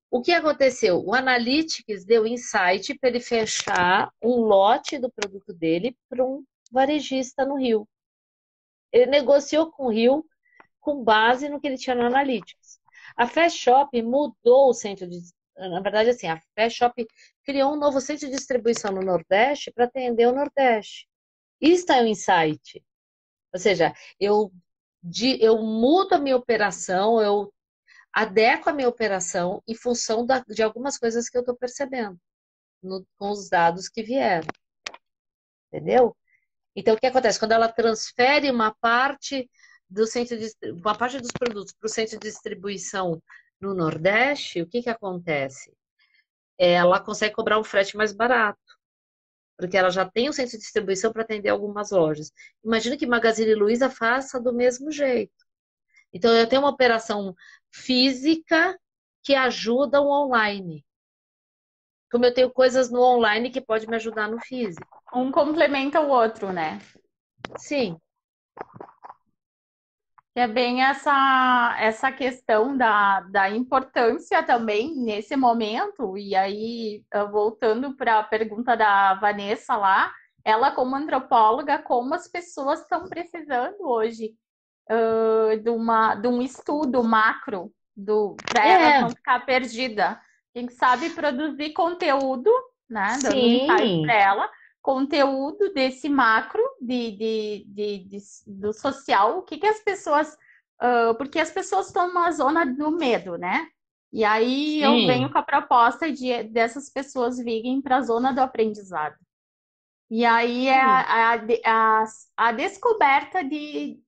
O que aconteceu? O Analytics deu insight para ele fechar um lote do produto dele para um varejista no Rio. Ele negociou com o Rio com base no que ele tinha no Analytics. A Fast Shop mudou o centro de. Na verdade, assim, a Fast Shop criou um novo centro de distribuição no Nordeste para atender o Nordeste. Isso é o insight. Ou seja, eu mudo a minha operação, eu adequo a minha operação em função de algumas coisas que eu estou percebendo com os dados que vieram. Entendeu? Então, o que acontece? Quando ela transfere uma parte dos produtos para o centro de distribuição no Nordeste, o que que acontece? Ela consegue cobrar um frete mais barato, porque ela já tem o centro de distribuição para atender algumas lojas. Imagina que Magazine Luiza faça do mesmo jeito. Então, eu tenho uma operação física que ajuda o online. Como eu tenho coisas no online que pode me ajudar no físico. Um complementa o outro, né? Sim, É bem essa questão da importância também nesse momento. E aí, voltando para a pergunta da Vanessa lá, ela, como antropóloga, como as pessoas estão precisando hoje de um estudo macro para elas é, não ficar perdida. Quem sabe produzir conteúdo, né? Dando insight para sim, ela, conteúdo desse macro do social, o que que as pessoas. Porque as pessoas estão numa zona do medo, né? E aí eu venho sim, com a proposta dessas pessoas virem para a zona do aprendizado. E aí é sim. a descoberta de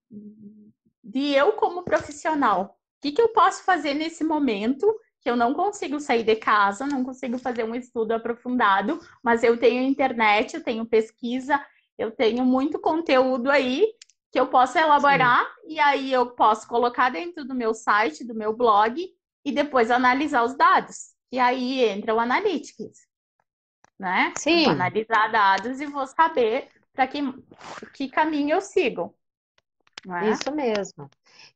eu como profissional. O que que eu posso fazer nesse momento que eu não consigo sair de casa, não consigo fazer um estudo aprofundado, mas eu tenho internet, eu tenho pesquisa, eu tenho muito conteúdo aí que eu posso Sim. elaborar e aí eu posso colocar dentro do meu site, do meu blog e depois analisar os dados. E aí entra o Analytics, né? Eu vou Sim, analisar dados e vou saber para que caminho eu sigo, né? isso mesmo.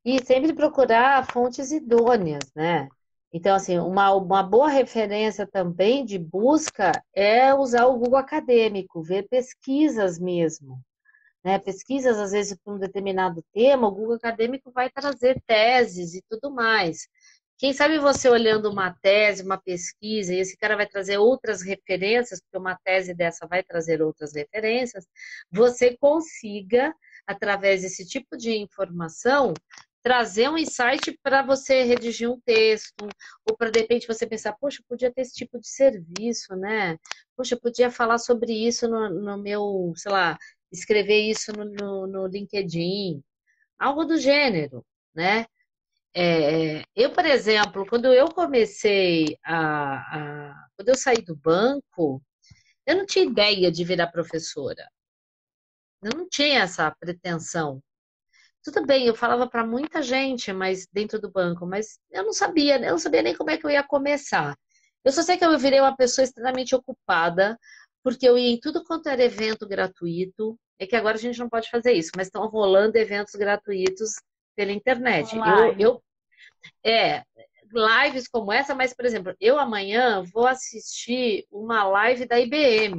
E sempre procurar fontes idôneas, né? Então, assim, uma boa referência também de busca é usar o Google Acadêmico, ver pesquisas mesmo, né? Pesquisas, às vezes, para um determinado tema, o Google Acadêmico vai trazer teses e tudo mais. Quem sabe você olhando uma tese, uma pesquisa, e esse cara vai trazer outras referências, porque uma tese dessa vai trazer outras referências, você consiga, através desse tipo de informação, trazer um insight para você redigir um texto, ou para de repente você pensar, poxa, podia ter esse tipo de serviço, né? Poxa, podia falar sobre isso no meu, sei lá, escrever isso no LinkedIn, algo do gênero, né? Eu, por exemplo, quando eu saí do banco, eu não tinha ideia de virar professora. Eu não tinha essa pretensão. Tudo bem, eu falava para muita gente, mas dentro do banco, mas eu não sabia nem como é que eu ia começar. Eu só sei que eu virei uma pessoa extremamente ocupada, porque eu ia em tudo quanto era evento gratuito. É que agora a gente não pode fazer isso, mas estão rolando eventos gratuitos pela internet. Online. É, lives como essa, mas, por exemplo, eu amanhã vou assistir uma live da IBM.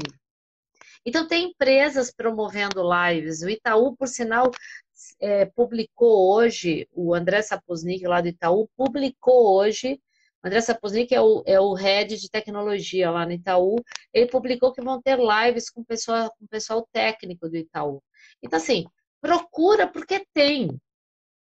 Então, tem empresas promovendo lives. O Itaú, por sinal, publicou hoje, o André Sapoznik, lá do Itaú, publicou hoje. O André Sapoznik é o head de tecnologia lá no Itaú. Ele publicou que vão ter lives com o pessoal técnico do Itaú. Então, assim, procura, porque tem.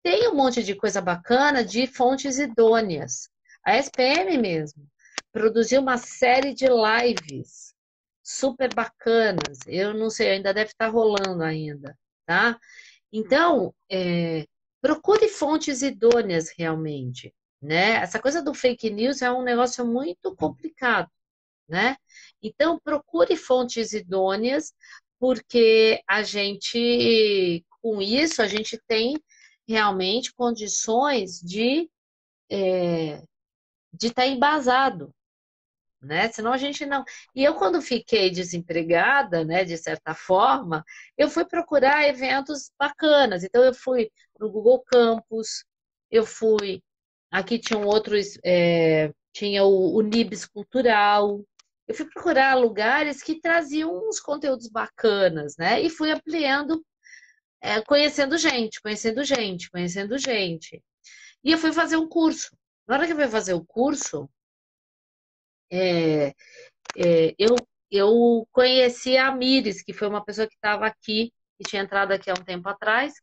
Tem um monte de coisa bacana de fontes idôneas. A SPM mesmo produziu uma série de lives super bacanas. Eu não sei, ainda deve estar rolando ainda, tá? Então, procure fontes idôneas realmente, né? Essa coisa do fake news é um negócio muito complicado, né? Então, procure fontes idôneas, porque com isso, a gente tem realmente condições de estar embasado, né? Senão a gente não. E eu, quando fiquei desempregada, né, de certa forma, eu fui procurar eventos bacanas. Então, eu fui no Google Campus, eu fui. Aqui tinham outros, tinha o Nibs Cultural. Eu fui procurar lugares que traziam uns conteúdos bacanas, né? E fui ampliando, conhecendo gente, conhecendo gente, conhecendo gente. E eu fui fazer um curso. Na hora que eu fui fazer o curso, é, eu conheci a Mires, que foi uma pessoa que estava aqui, que tinha entrado aqui há um tempo atrás,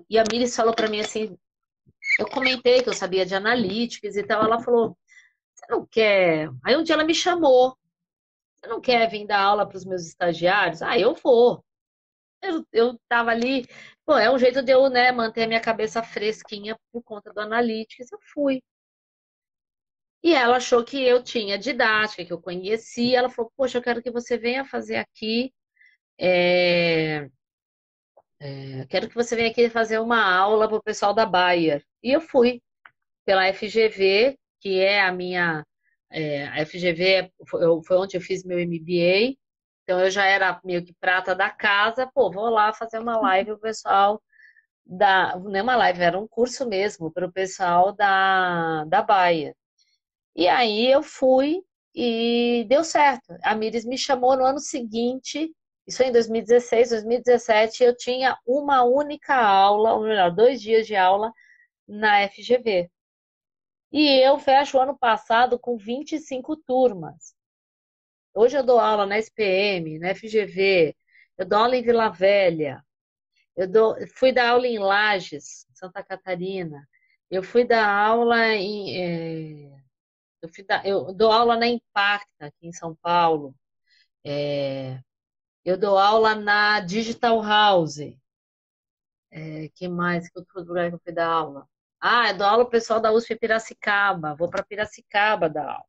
e a Mires falou para mim assim, eu comentei que eu sabia de analytics e tal, ela falou, você não quer... Aí um dia ela me chamou, você não quer vir dar aula para os meus estagiários? Ah, eu vou. Eu tava ali, pô, é um jeito de eu, né, manter a minha cabeça fresquinha por conta do analytics, eu fui. E ela achou que eu tinha didática, que eu conhecia. Ela falou: Poxa, eu quero que você venha fazer aqui. Quero que você venha aqui fazer uma aula para o pessoal da Bayer. E eu fui pela FGV, que é a minha. A FGV foi onde eu fiz meu MBA. Então eu já era meio que prata da casa. Pô, vou lá fazer uma live o pessoal não é uma live, era um curso mesmo para o pessoal da Bayer. E aí eu fui e deu certo. A Mires me chamou no ano seguinte, isso foi em 2016, 2017, eu tinha uma única aula, ou melhor, 2 dias de aula na FGV. E eu fecho o ano passado com 25 turmas. Hoje eu dou aula na SPM, na FGV, eu dou aula em Vila Velha, fui dar aula em Lages, Santa Catarina, eu fui dar aula eu dou aula na Impacta, aqui em São Paulo. Eu dou aula na Digital House. Que mais? Que outro lugar que eu fui dar aula? Ah, eu dou aula pro pessoal da USP Piracicaba. Vou para Piracicaba dar aula.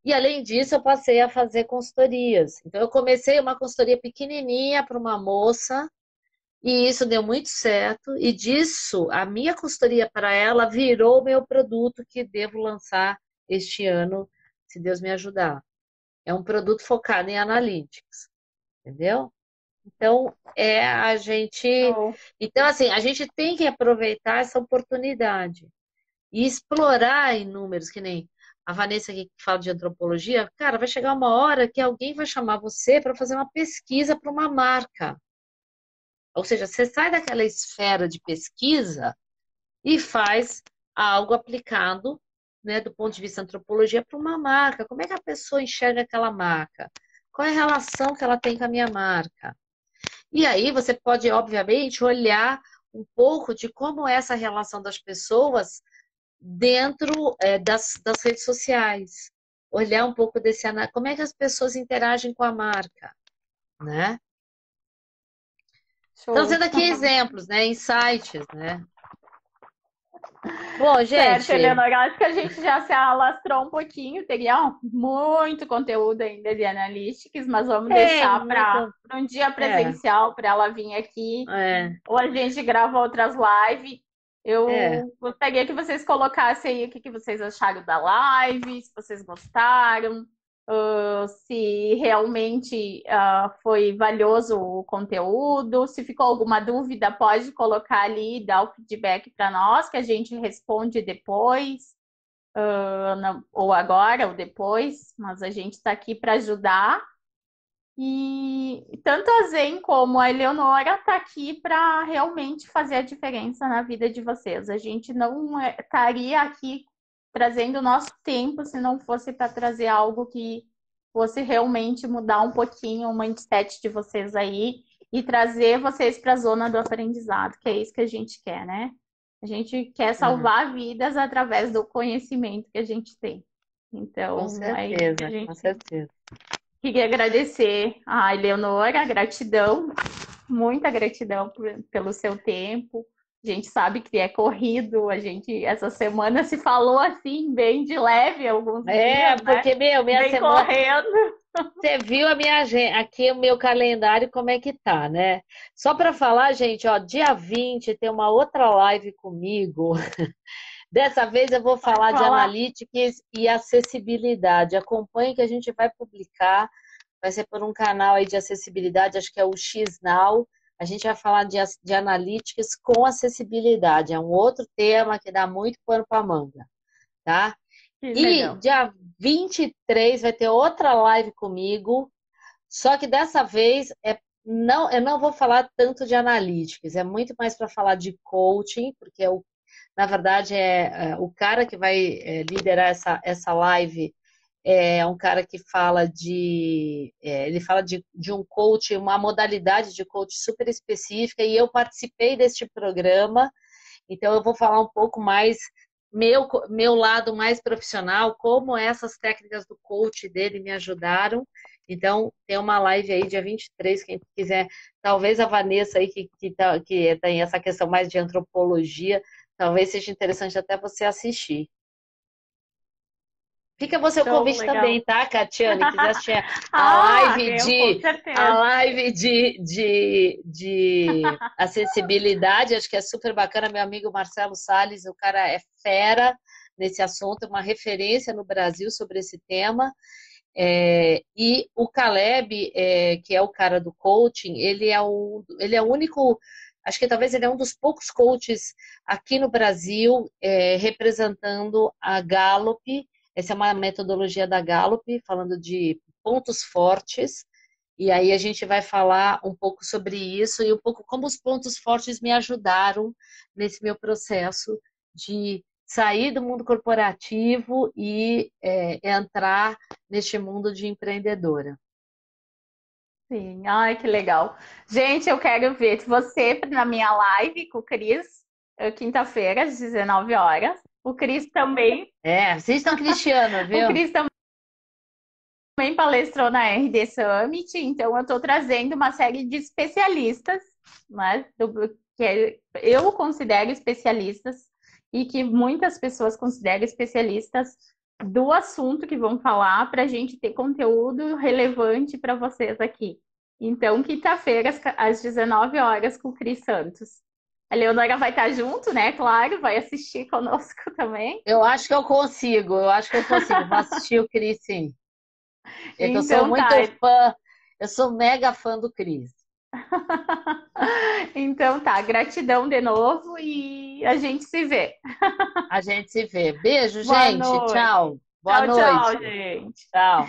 E além disso, eu passei a fazer consultorias. Então, eu comecei uma consultoria pequenininha para uma moça, e isso deu muito certo. E disso, a minha consultoria para ela virou o meu produto que devo lançar este ano, se Deus me ajudar. É um produto focado em analytics, entendeu? Então, a gente. Show. Então, assim, a gente tem que aproveitar essa oportunidade e explorar em números, que nem a Vanessa aqui que fala de antropologia. Cara, vai chegar uma hora que alguém vai chamar você para fazer uma pesquisa para uma marca. Ou seja, você sai daquela esfera de pesquisa e faz algo aplicado, né, do ponto de vista da antropologia para uma marca. Como é que a pessoa enxerga aquela marca? Qual é a relação que ela tem com a minha marca? E aí você pode, obviamente, olhar um pouco de como é essa relação das pessoas dentro das redes sociais. Olhar um pouco como é que as pessoas interagem com a marca, né? Show. Trazendo aqui exemplos, né? Insights, né? Bom, Certo, gente, Eleonora, acho que a gente já se alastrou um pouquinho, teria muito conteúdo ainda de analytics, mas vamos tem deixar para muito. um dia É, presencial para ela vir aqui, é, ou a gente grava outras lives. é. Eu gostaria que vocês colocassem aí o que vocês acharam da live, se vocês gostaram, se realmente foi valioso o conteúdo. Se ficou alguma dúvida, pode colocar ali, dar o feedback para nós, que a gente responde depois, ou agora, ou depois, mas a gente está aqui para ajudar. E tanto a Zen como a Eleonora tá aqui para realmente fazer a diferença na vida de vocês. A gente não estaria aqui trazendo o nosso tempo se não fosse para trazer algo que fosse realmente mudar um pouquinho o mindset de vocês aí e trazer vocês para a zona do aprendizado, que é isso que a gente quer, né? A gente quer Uhum. salvar vidas através do conhecimento que a gente tem. Com Então, é isso que a certeza, com gente certeza. queria agradecer a Eleonora, gratidão, muita gratidão pelo seu tempo. A gente sabe que é corrido, a gente essa semana se falou assim, bem de leve alguns É, dias, né? porque, meu, minha Bem semana. correndo. Você viu a minha agenda, aqui o meu calendário, como é que tá, né? Só para falar, gente, ó, dia 20 tem uma outra live comigo. Dessa vez eu vou Pode falar de falar. analytics e acessibilidade. Acompanhe que a gente vai publicar, vai ser por um canal aí de acessibilidade, acho que é o XNow. A gente vai falar de analytics com acessibilidade. É um outro tema que dá muito pano para manga, tá? Que E legal. dia 23 vai ter outra live comigo, só que dessa vez não, eu não vou falar tanto de analytics, é muito mais para falar de coaching, porque na verdade o cara que vai liderar essa live é um cara que fala ele fala de um coach, uma modalidade de coach super específica, e eu participei deste programa, então eu vou falar um pouco mais meu lado mais profissional, como essas técnicas do coach dele me ajudaram. Então, tem uma live aí dia 23, quem quiser, talvez a Vanessa aí que tem essa questão mais de antropologia, talvez seja interessante até você assistir. Fica você o Show, convite também, legal. tá, Catiane? Quiser assistir a Ah, live eu com a certeza. live de acessibilidade, acho que é super bacana. Meu amigo Marcelo Salles, o cara é fera nesse assunto, uma referência no Brasil sobre esse tema. E o Caleb, que é o cara do coaching, ele é o único, acho que talvez ele é um dos poucos coaches aqui no Brasil representando a Gallup. Essa é uma metodologia da Gallup, falando de pontos fortes. E aí a gente vai falar um pouco sobre isso e um pouco como os pontos fortes me ajudaram nesse meu processo de sair do mundo corporativo e entrar neste mundo de empreendedora. Sim, ai, que legal. Gente, eu quero ver você na minha live com o Cris, quinta-feira, às 19 horas. O Cris também, Assistam Cristiano, o viu? Cris também palestrou na RD Summit, então eu estou trazendo uma série de especialistas, né, eu considero especialistas e que muitas pessoas consideram especialistas do assunto que vão falar para a gente ter conteúdo relevante para vocês aqui. Então, quinta-feira, às 19 horas, com o Cris Santos. A Leonora vai estar junto, né? Claro, vai assistir conosco também. Eu acho que eu acho que eu consigo. Vou assistir o Cris, sim. É que eu sou Então muito tá. fã, eu sou mega fã do Cris. Então tá, gratidão de novo e a gente se vê. A gente se vê. Beijo, Boa gente. noite. Tchau. Boa Tchau, tchau, noite. gente. Tchau.